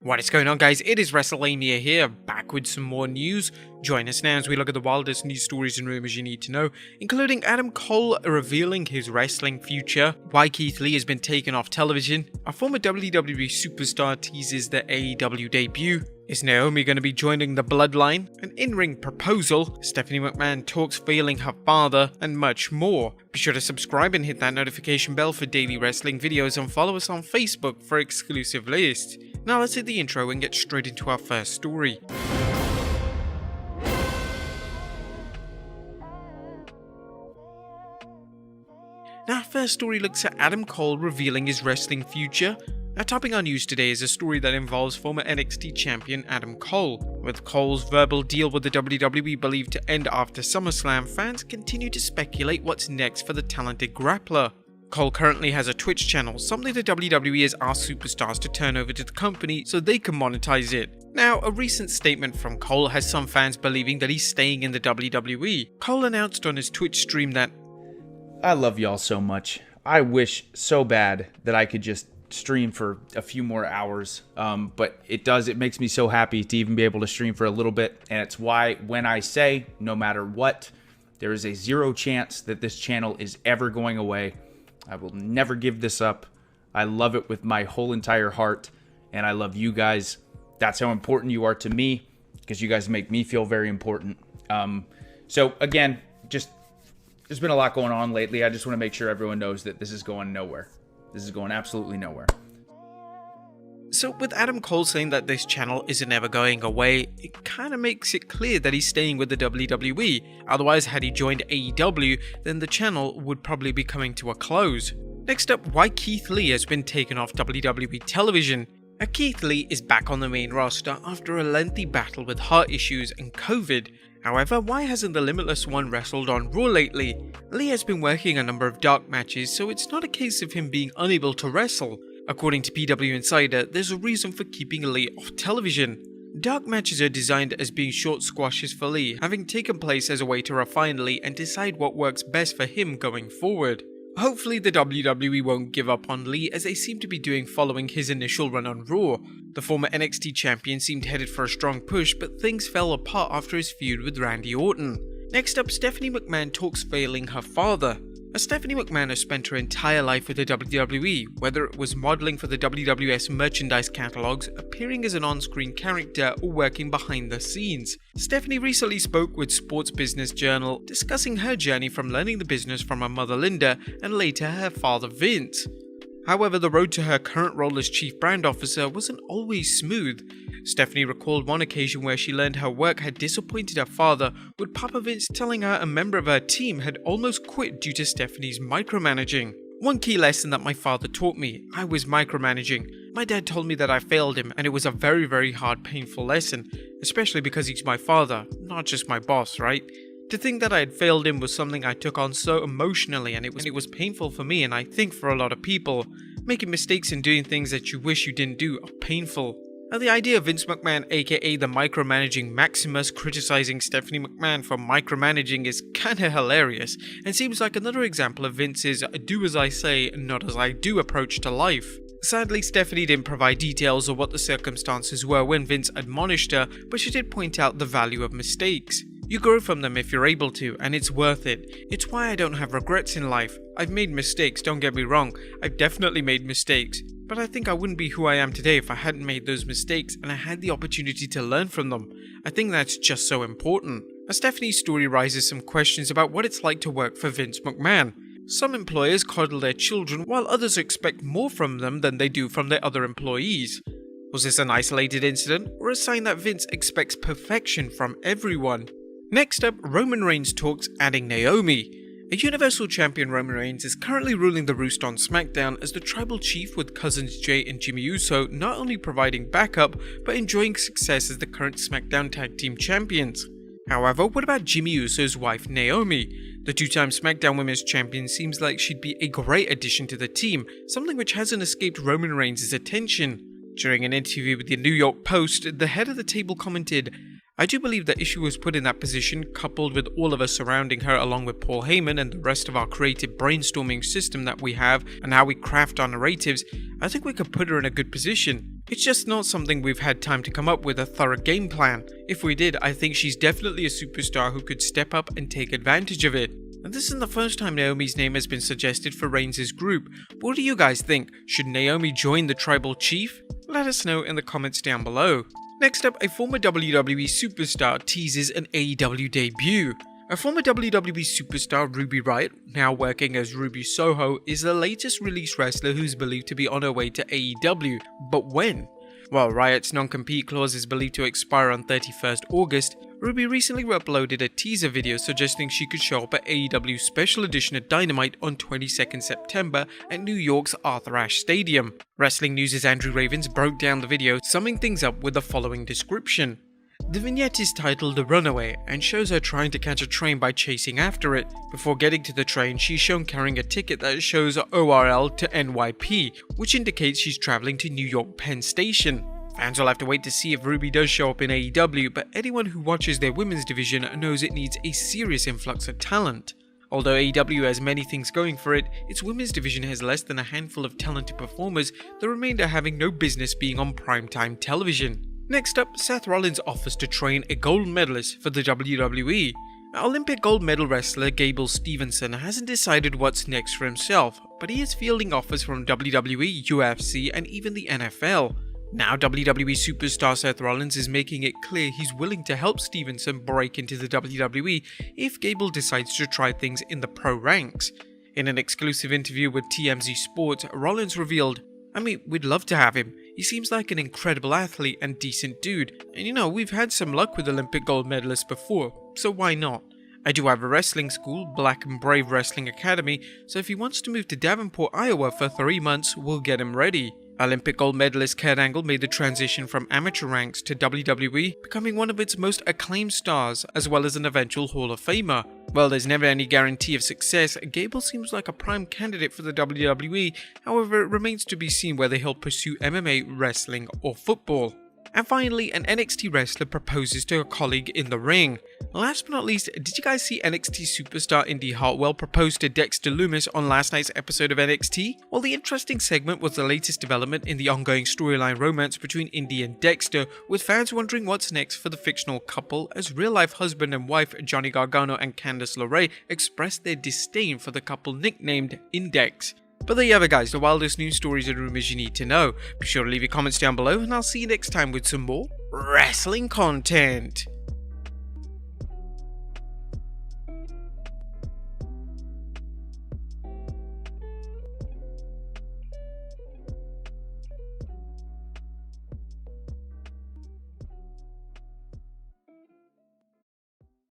What is going on, guys? It is Wrestlelamia here, back with some more news. Join us now as we look at the wildest news stories and rumors you need to know, including Adam Cole revealing his wrestling future, why Keith Lee has been taken off television, a former WWE superstar teases the AEW debut, is Naomi going to be joining the Bloodline, an in-ring proposal, Stephanie McMahon talks failing her father, and much more. Be sure to subscribe and hit that notification bell for daily wrestling videos and follow us on Facebook for exclusive lists. Now let's hit the intro and get straight into our first story. Now our first story looks at Adam Cole revealing his wrestling future. Now topping our news today is a story that involves former NXT champion Adam Cole. With Cole's verbal deal with the WWE believed to end after SummerSlam, fans continue to speculate what's next for the talented grappler. Cole currently has a Twitch channel, something the WWE has asked superstars to turn over to the company so they can monetize it. Now, a recent statement from Cole has some fans believing that he's staying in the WWE. Cole announced on his Twitch stream that, "I love y'all so much. I wish so bad that I could just stream for a few more hours, but it makes me so happy to even be able to stream for a little bit, and it's why when I say, no matter what, there is a 0 chance that this channel is ever going away. I will never give this up. I love it with my whole entire heart, and I love you guys. That's how important you are to me, because you guys make me feel very important." So again, there's been a lot going on lately. I just want to make sure everyone knows that this is going nowhere. This is going absolutely nowhere. So with Adam Cole saying that this channel isn't ever going away, it kind of makes it clear that he's staying with the WWE. Otherwise, had he joined AEW, then the channel would probably be coming to a close. Next up, why Keith Lee has been taken off WWE television. Keith Lee is back on the main roster after a lengthy battle with heart issues and COVID. However, why hasn't the Limitless One wrestled on Raw lately? Lee has been working a number of dark matches, so it's not a case of him being unable to wrestle. According to PW Insider, there's a reason for keeping Lee off television. Dark matches are designed as being short squashes for Lee, having taken place as a way to refine Lee and decide what works best for him going forward. Hopefully the WWE won't give up on Lee, as they seem to be doing following his initial run on Raw. The former NXT champion seemed headed for a strong push, but things fell apart after his feud with Randy Orton. Next up, Stephanie McMahon talks failing her father. Stephanie McMahon has spent her entire life with the WWE, whether it was modeling for the WWS merchandise catalogs, appearing as an on-screen character, or working behind the scenes. Stephanie recently spoke with Sports Business Journal, discussing her journey from learning the business from her mother Linda and later her father Vince. However, the road to her current role as Chief Brand Officer wasn't always smooth. Stephanie recalled one occasion where she learned her work had disappointed her father, with Papa Vince telling her a member of her team had almost quit due to Stephanie's micromanaging. "One key lesson that my father taught me, I was micromanaging. My dad told me that I failed him, and it was a very, very hard, painful lesson, especially because he's my father, not just my boss, right? To think that I had failed him was something I took on so emotionally, and it was painful for me, and I think for a lot of people. Making mistakes and doing things that you wish you didn't do are painful." Now, the idea of Vince McMahon, aka the micromanaging Maximus, criticizing Stephanie McMahon for micromanaging is kinda hilarious, and seems like another example of Vince's do as I say, not as I do approach to life. Sadly, Stephanie didn't provide details of what the circumstances were when Vince admonished her, but she did point out the value of mistakes. You grow from them if you're able to, and it's worth it. It's why I don't have regrets in life. I've made mistakes, don't get me wrong. I've definitely made mistakes. But I think I wouldn't be who I am today if I hadn't made those mistakes and I had the opportunity to learn from them. I think that's just so important. Stephanie's story raises some questions about what it's like to work for Vince McMahon. Some employers coddle their children, while others expect more from them than they do from their other employees. Was this an isolated incident, or a sign that Vince expects perfection from everyone? Next up, Roman Reigns talks adding Naomi. A Universal Champion Roman Reigns is currently ruling the roost on SmackDown as the tribal chief, with cousins Jay and Jimmy Uso not only providing backup, but enjoying success as the current SmackDown Tag Team Champions. However, what about Jimmy Uso's wife Naomi? The two-time SmackDown Women's Champion seems like she'd be a great addition to the team, something which hasn't escaped Roman Reigns' attention. During an interview with the New York Post, the head of the table commented, "I do believe that if she was put in that position, coupled with all of us surrounding her along with Paul Heyman and the rest of our creative brainstorming system that we have and how we craft our narratives, I think we could put her in a good position. It's just not something we've had time to come up with a thorough game plan. If we did, I think she's definitely a superstar who could step up and take advantage of it. And this isn't the first time Naomi's name has been suggested for Reigns' group. What do you guys think? Should Naomi join the tribal chief? Let us know in the comments down below. Next up, a former WWE superstar teases an AEW debut. A former WWE superstar, Ruby Riott, now working as Ruby Soho, is the latest released wrestler who's believed to be on her way to AEW. But when? While Riott's non-compete clause is believed to expire on 31st August, Ruby recently uploaded a teaser video suggesting she could show up at AEW's special edition of Dynamite on 22nd September at New York's Arthur Ashe Stadium. Wrestling News' Andrew Ravens broke down the video, summing things up with the following description. The vignette is titled The Runaway and shows her trying to catch a train by chasing after it. Before getting to the train, she's shown carrying a ticket that shows ORL to NYP, which indicates she's traveling to New York Penn Station. Fans will have to wait to see if Ruby does show up in AEW, but anyone who watches their women's division knows it needs a serious influx of talent. Although AEW has many things going for it, its women's division has less than a handful of talented performers, the remainder having no business being on primetime television. Next up, Seth Rollins offers to train a gold medalist for the WWE. Olympic gold medal wrestler Gable Stevenson hasn't decided what's next for himself, but he is fielding offers from WWE, UFC, and even the NFL. Now WWE superstar Seth Rollins is making it clear he's willing to help Stevenson break into the WWE if Gable decides to try things in the pro ranks. In an exclusive interview with TMZ Sports, Rollins revealed, we'd love to have him. He seems like an incredible athlete and decent dude, and we've had some luck with Olympic gold medalists before, so why not? I do have a wrestling school, Black and Brave Wrestling Academy, so if he wants to move to Davenport, Iowa for 3 months, we'll get him ready. Olympic gold medalist Kurt Angle made the transition from amateur ranks to WWE, becoming one of its most acclaimed stars, as well as an eventual Hall of Famer. While there's never any guarantee of success, Gable seems like a prime candidate for the WWE, however it remains to be seen whether he'll pursue MMA, wrestling, or football. And finally, an NXT wrestler proposes to a colleague in the ring. Last but not least, did you guys see NXT superstar Indy Hartwell propose to Dexter Lumis on last night's episode of NXT? Well, the interesting segment was the latest development in the ongoing storyline romance between Indy and Dexter, with fans wondering what's next for the fictional couple as real-life husband and wife Johnny Gargano and Candice LeRae expressed their disdain for the couple nicknamed Index. But there you have it guys, the wildest news stories and rumors you need to know. Be sure to leave your comments down below and I'll see you next time with some more wrestling content.